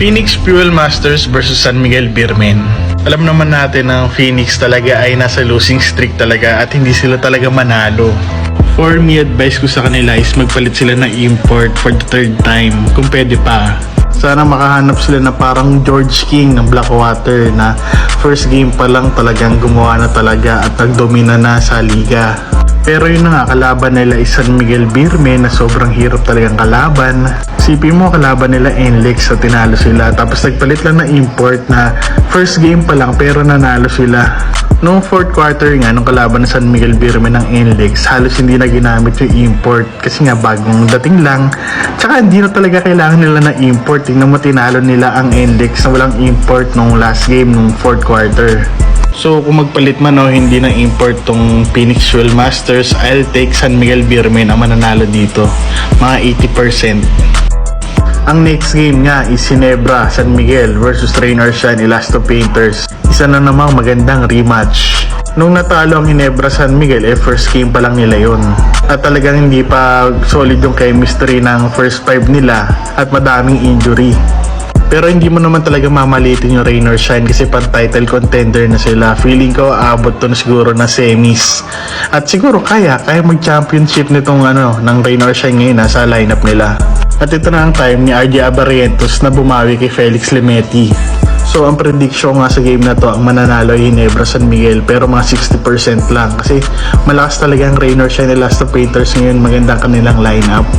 Phoenix Fuel Masters versus San Miguel Beermen. Alam naman natin na Phoenix talaga ay nasa losing streak talaga at hindi sila talaga manalo. For me, advice ko sa kanila is magpalit sila ng import for the third time kung pwede pa. Sana makahanap sila na parang George King ng Blackwater na first game pa lang talagang gumawa na talaga at nagdomina na sa liga. Pero yun na nga, kalaban nila is San Miguel Beermen na sobrang hirap talagang kalaban. Sipin mo, kalaban nila NLEX sa tinalo sila. Tapos nagpalit lang na import na first game pa lang pero nanalo sila. Noong fourth quarter nga, nung kalaban ng San Miguel Beermen ng NLEX, halos hindi na ginamit yung import kasi nga bagong dating lang. Tsaka hindi na talaga kailangan nila na import. Tingnan mo, tinalo nila ang NLEX na walang import nung last game nung fourth quarter. So kung magpalit man o hindi ng import tong Phoenix Fuel Masters, I'll take San Miguel Beermen ang mananalo dito, mga 80%. Ang next game nga is Ginebra San Miguel versus Rain or Shine Elasto Painters. Isa na namang magandang rematch. Nung natalo ang Ginebra San Miguel, first game pa lang nila yun. At talagang hindi pa solid yung chemistry ng first 5 nila at madaming injury. Pero hindi mo naman talaga mamalitin yung Rain or Shine kasi pan-title contender na sila. Feeling ko aabot to na siguro na semis. At siguro kaya mag-championship nitong ng Rain or Shine ngayon sa lineup nila. At ito na ang time ni RJ Abarrientos na bumawi kay Felix Lemeti. So ang prediction nga sa game na to, ang mananalo ay Ginebra San Miguel pero mga 60% lang kasi malakas talaga ang Rain or Shine Elasto Painters ngayon, magandang kanilang lineup.